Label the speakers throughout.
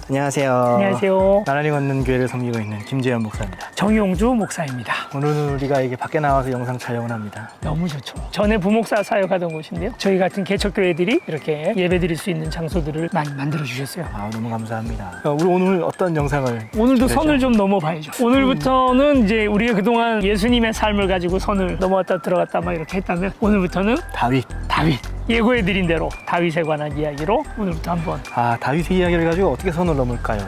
Speaker 1: 안녕하세요.
Speaker 2: 안녕하세요.
Speaker 1: 나란히 걷는 교회를 섬기고 있는 김재현 목사입니다.
Speaker 2: 정용주 목사입니다.
Speaker 1: 오늘은 우리가 이게 밖에 나와서 영상 촬영을 합니다.
Speaker 2: 너무 좋죠. 전에 부목사 사역하던 곳인데요. 저희 같은 개척교회들이 이렇게 예배드릴 수 있는 장소들을 많이 만들어주셨어요.
Speaker 1: 너무 감사합니다. 우리 오늘 어떤 영상을?
Speaker 2: 오늘도
Speaker 1: 그랬죠?
Speaker 2: 선을 좀 넘어봐야죠. 오늘부터는 이제 우리가 그동안 예수님의 삶을 가지고 선을 넘어왔다 들어갔다 막 이렇게 했다면, 오늘부터는
Speaker 1: 다윗.
Speaker 2: 예고해드린 대로 다윗에 관한 이야기로 오늘부터 한번.
Speaker 1: 다윗의 이야기를 가지고 어떻게 선을 넘을까요?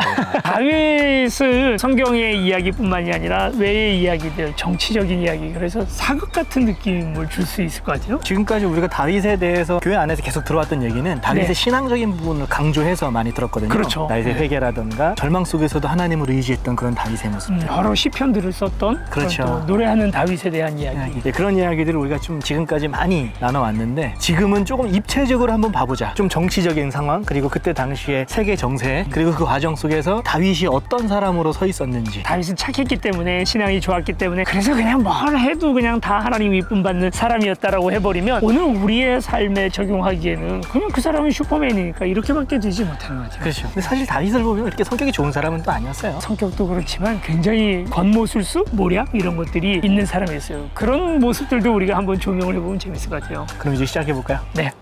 Speaker 2: 다윗은 성경의 이야기뿐만이 아니라 외의 이야기들, 정치적인 이야기, 그래서 사극 같은 느낌을 줄 수 있을 것 같아요.
Speaker 1: 지금까지 우리가 다윗에 대해서 교회 안에서 계속 들어왔던 얘기는 다윗의
Speaker 2: 네.
Speaker 1: 신앙적인 부분을 강조해서 많이 들었거든요.
Speaker 2: 그렇죠.
Speaker 1: 다윗의 회개라든가 절망 속에서도 하나님을 의지했던 그런 다윗의 모습.
Speaker 2: 여러 시편들을 썼던,
Speaker 1: 그렇죠.
Speaker 2: 그런 또 노래하는 다윗에 대한 이야기.
Speaker 1: 네, 그런 이야기들을 우리가 좀 지금까지 많이 나눠왔는데, 지금은 조금 입체적으로 한번 봐보자. 좀 정치적인 상황, 그리고 그때 당시에 세계 정세, 그리고 그 과정 속에서 다윗이 어떤 사람으로 서 있었는지.
Speaker 2: 다윗은 착했기 때문에, 신앙이 좋았기 때문에, 그래서 그냥 뭘 해도 그냥 다 하나님 이쁨 받는 사람이었다라고 해버리면, 오늘 우리의 삶에 적용하기에는 그냥 그 사람은 슈퍼맨이니까 이렇게밖에 되지 못하는 거죠.
Speaker 1: 그렇죠. 근데 사실 다윗을 보면 이렇게 성격이 좋은 사람은 또 아니었어요.
Speaker 2: 성격도 그렇지만 굉장히 겉모술수, 모략 이런 것들이 있는 사람이었어요. 그런 모습들도 우리가 한번 조명을 해보면 재밌을 것 같아요.
Speaker 1: 그럼 이제 시작해볼까요?
Speaker 2: 네.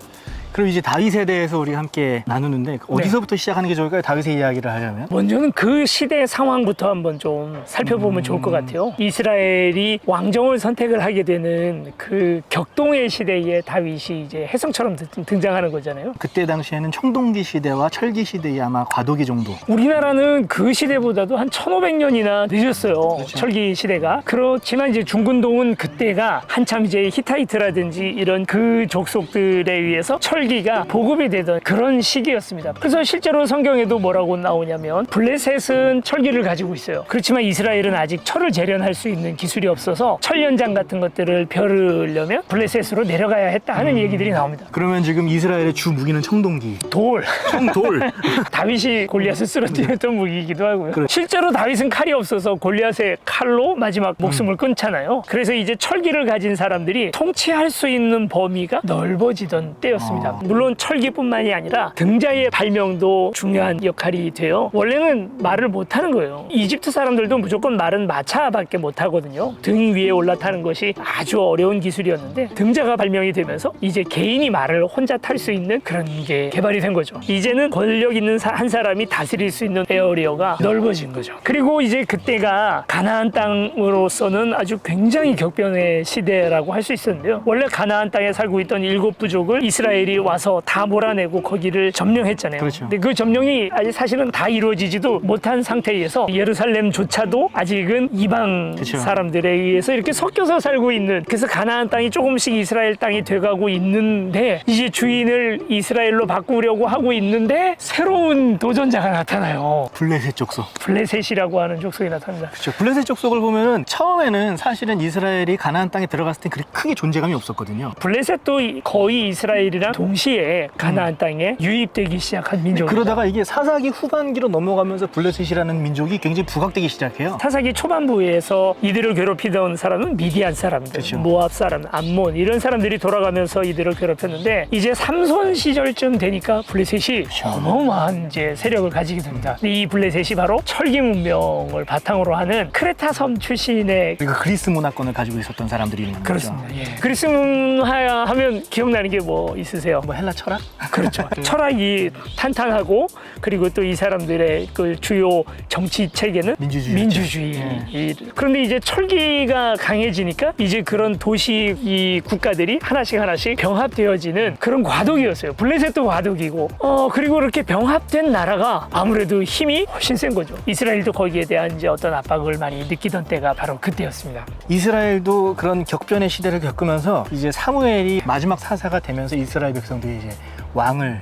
Speaker 1: 그럼 이제 다윗에 대해서 우리가 함께 나누는데, 어디서부터 시작하는 게 좋을까요? 다윗의 이야기를 하려면.
Speaker 2: 먼저는 그 시대 상황부터 한번 좀 살펴보면 좋을 것 같아요. 이스라엘이 왕정을 선택을 하게 되는 그 격동의 시대에 다윗이 이제 혜성처럼 등장하는 거잖아요.
Speaker 1: 그때 당시에는 청동기 시대와 철기 시대의 아마 과도기 정도.
Speaker 2: 우리나라는 그 시대보다도 한 1500년이나 늦었어요.
Speaker 1: 그렇죠.
Speaker 2: 철기 시대가. 그렇지만 이제 중근동은 그때가 한참 이제 히타이트라든지 이런 그 족속들에 의해서 철기가 보급이 되던 그런 시기였습니다. 그래서 실제로 성경에도 뭐라고 나오냐면, 블레셋은 철기를 가지고 있어요. 그렇지만 이스라엘은 아직 철을 재련할 수 있는 기술이 없어서 철 연장 같은 것들을 벼르려면 블레셋으로 내려가야 했다 하는 얘기들이 나옵니다.
Speaker 1: 그러면 지금 이스라엘의 주 무기는 청동기.
Speaker 2: 돌.
Speaker 1: 청돌.
Speaker 2: 다윗이 골리앗을 쓰러뜨렸던 무기이기도 하고요.
Speaker 1: 그래.
Speaker 2: 실제로 다윗은 칼이 없어서 골리앗의 칼로 마지막 목숨을 끊잖아요. 그래서 이제 철기를 가진 사람들이 통치할 수 있는 범위가 넓어지던 때였습니다. 물론 철기뿐만이 아니라 등자의 발명도 중요한 역할이 돼요. 원래는 말을 못하는 거예요. 이집트 사람들도 무조건 말은 마차밖에 못하거든요. 등 위에 올라타는 것이 아주 어려운 기술이었는데, 등자가 발명이 되면서 이제 개인이 말을 혼자 탈 수 있는 그런 게 개발이 된 거죠. 이제는 권력 있는 한 사람이 다스릴 수 있는 에어리어가 넓어진 거죠. 그리고 이제 그때가 가나안 땅으로서는 아주 굉장히 격변의 시대라고 할 수 있었는데요. 원래 가나안 땅에 살고 있던 7부족을 이스라엘이 와서 다 몰아내고 거기를 점령했잖아요.
Speaker 1: 그렇죠.
Speaker 2: 근데 그 점령이 아직 사실은 다 이루어지지도 못한 상태에서 예루살렘조차도 아직은 이방
Speaker 1: 그렇죠.
Speaker 2: 사람들에 의해서 이렇게 섞여서 살고 있는, 그래서 가나안 땅이 조금씩 이스라엘 땅이 돼가고 있는데, 이제 주인을 이스라엘로 바꾸려고 하고 있는데 새로운 도전자가 나타나요.
Speaker 1: 블레셋 족속.
Speaker 2: 블레셋이라고 하는 족속이 나타납니다.
Speaker 1: 그렇죠. 블레셋 족속을 보면은 처음에는 사실은 이스라엘이 가나안 땅에 들어갔을 때 그렇게 크게 존재감이 없었거든요.
Speaker 2: 블레셋도 거의 이스라엘이랑 동시에 가나안 땅에 유입되기 시작한 민족입니다.
Speaker 1: 그러다가 이게 사사기 후반기로 넘어가면서 블레셋이라는 민족이 굉장히 부각되기 시작해요.
Speaker 2: 사사기 초반부에서 이들을 괴롭히던 사람은 미디안 사람들,
Speaker 1: 그렇죠.
Speaker 2: 모압 사람, 암몬 이런 사람들이 돌아가면서 이들을 괴롭혔는데, 이제 삼손 시절쯤 되니까 블레셋이 어마어마한 이제 세력을 가지게 됩니다. 근데 이 블레셋이 바로 철기 문명을 바탕으로 하는 크레타 섬 출신의,
Speaker 1: 그리고 그리스 문화권을 가지고 있었던 사람들이 있는 거죠.
Speaker 2: 그렇습니다. 예. 그리스 문화 하면 기억나는 게 뭐 있으세요?
Speaker 1: 뭐 헬라 철학?
Speaker 2: 그렇죠. 철학이 탄탄하고, 그리고 또 이 사람들의 그 주요 정치 체계는 민주주의. 그런데 이제 철기가 강해지니까 이제 그런 도시 이 국가들이 하나씩 병합되어지는 그런 과도기였어요. 블레셋도 과도기고, 그리고 이렇게 병합된 나라가 아무래도 힘이 훨씬 센 거죠. 이스라엘도 거기에 대한 이제 어떤 압박을 많이 느끼던 때가 바로 그때였습니다.
Speaker 1: 이스라엘도 그런 격변의 시대를 겪으면서 이제 사무엘이 마지막 사사가 되면서 이스라엘 백성들이 이제 왕을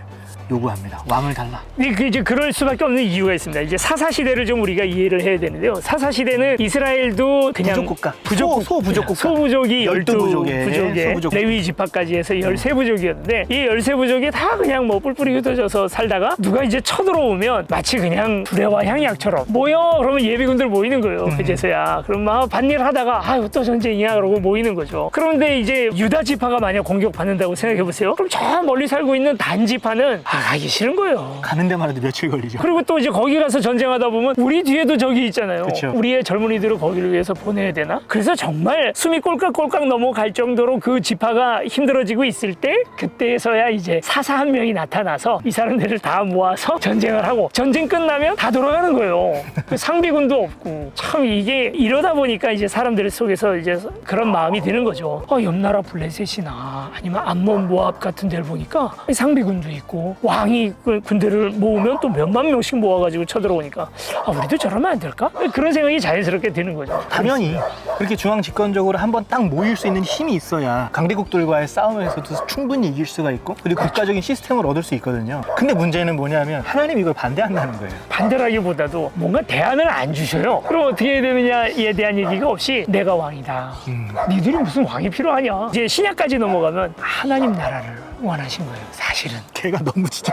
Speaker 1: 요구합니다. 왕을 달라.
Speaker 2: 근데 이제 그럴 수밖에 없는 이유가 있습니다. 이제 사사 시대를 좀 우리가 이해를 해야 되는데요. 사사 시대는 이스라엘도 그냥
Speaker 1: 부족국가, 소부족국가,
Speaker 2: 소부족이 12부족에
Speaker 1: 소부족.
Speaker 2: 레위 지파까지 해서 13부족이었는데, 이 13부족이 다 그냥 뭐 뿔뿔이 흩어져서 살다가 누가 이제 쳐들어오면 마치 그냥 두레와 향약처럼 모여, 그러면 예비군들 모이는 거예요. 그제서야. 그럼 막 반일 하다가 아유 또 전쟁이야 그러고 모이는 거죠. 그런데 이제 유다 지파가 만약 공격받는다고 생각해 보세요. 그럼 저 멀리 살고 있는 단 지파는 가기 싫은 거예요.
Speaker 1: 가는 데만 해도 며칠 걸리죠.
Speaker 2: 그리고 또 이제 거기 가서 전쟁하다 보면 우리 뒤에도 적이 있잖아요.
Speaker 1: 그쵸.
Speaker 2: 우리의 젊은이들을 거기를 위해서 보내야 되나? 그래서 정말 숨이 꼴깍꼴깍 넘어갈 정도로 그 지파가 힘들어지고 있을 때 그때서야 이제 사사 한 명이 나타나서 이 사람들을 다 모아서 전쟁을 하고 전쟁 끝나면 다 돌아가는 거예요. 그 상비군도 없고 참 이게 이러다 보니까 이제 사람들 속에서 이제 그런 마음이 드는 거죠. 옆 나라 블레셋이나 아니면 암몬 모압 같은 데를 보니까 상비군도 있고 왕이 그 군대를 모으면 또 몇만 명씩 모아가지고 쳐들어오니까 우리도 저러면 안 될까? 그런 생각이 자연스럽게 드는 거죠.
Speaker 1: 당연히 그렇게 중앙 집권적으로 한번 딱 모일 수 있는 힘이 있어야 강대국들과의 싸움에서도 충분히 이길 수가 있고 그리고 국가적인 시스템을 얻을 수 있거든요. 근데 문제는 뭐냐면 하나님 이걸 반대한다는 거예요.
Speaker 2: 반대라기보다도 뭔가 대안을 안 주셔요. 그럼 어떻게 해야 되느냐에 대한 얘기가 없이 내가 왕이다. 니들이 무슨 왕이 필요하냐. 이제 신약까지 넘어가면 하나님 나라를 원하신 거예요. 사실은.
Speaker 1: 걔가 너무 진짜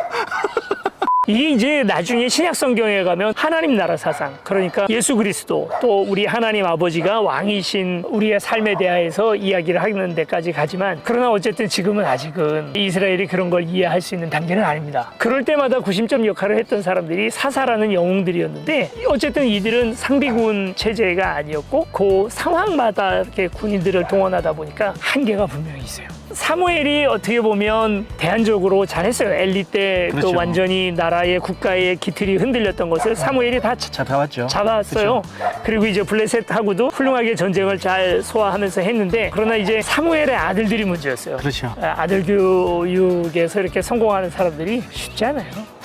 Speaker 2: 이게 이제 나중에 신약 성경에 가면 하나님 나라 사상, 그러니까 예수 그리스도 또 우리 하나님 아버지가 왕이신 우리의 삶에 대하여서 이야기를 하는 데까지 가지만, 그러나 어쨌든 지금은 아직은 이스라엘이 그런 걸 이해할 수 있는 단계는 아닙니다. 그럴 때마다 구심점 역할을 했던 사람들이 사사라는 영웅들이었는데, 어쨌든 이들은 상비군 체제가 아니었고 그 상황마다 이렇게 군인들을 동원하다 보니까 한계가 분명히 있어요. 사무엘이 어떻게 보면 대안적으로 잘했어요. 엘리 때 또
Speaker 1: 그렇죠.
Speaker 2: 완전히 나라의 국가의 기틀이 흔들렸던 것을 사무엘이 다
Speaker 1: 잡아왔죠.
Speaker 2: 잡았어요. 그리고 이제 블레셋하고도 훌륭하게 전쟁을 잘 소화하면서 했는데, 그러나 이제 사무엘의 아들들이 문제였어요.
Speaker 1: 그렇죠.
Speaker 2: 아들 교육에서 이렇게 성공하는 사람들이 쉽지 않아요.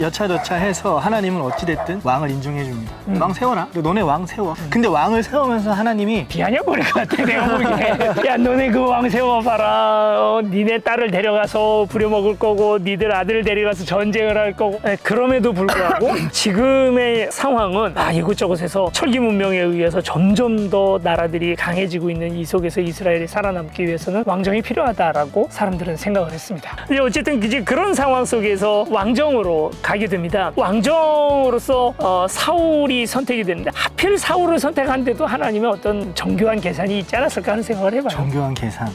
Speaker 1: 여차저차해서 하나님은 어찌됐든 왕을 인정해 줍니다. 왕 세워라. 너네 왕 세워. 근데 왕을 세우면서 하나님이
Speaker 2: 비아냥거릴 것 같아, 내가 보기에. 야, 너네 그 왕 세워봐라. 니네 딸을 데려가서 부려먹을 거고 니들 아들을 데려가서 전쟁을 할 거고. 그럼에도 불구하고 지금의 상황은 이곳저곳에서 철기 문명에 의해서 점점 더 나라들이 강해지고 있는 이 속에서 이스라엘이 살아남기 위해서는 왕정이 필요하다라고 사람들은 생각을 했습니다. 근데 어쨌든 이제 그런 상황 속에서 왕정으로 가게 됩니다. 왕정으로서 사울이 선택이 되는데, 하필 사울을 선택한 데도 하나님의 어떤 정교한 계산이 있지 않았을까 하는 생각을 해봐요.
Speaker 1: 정교한 계산.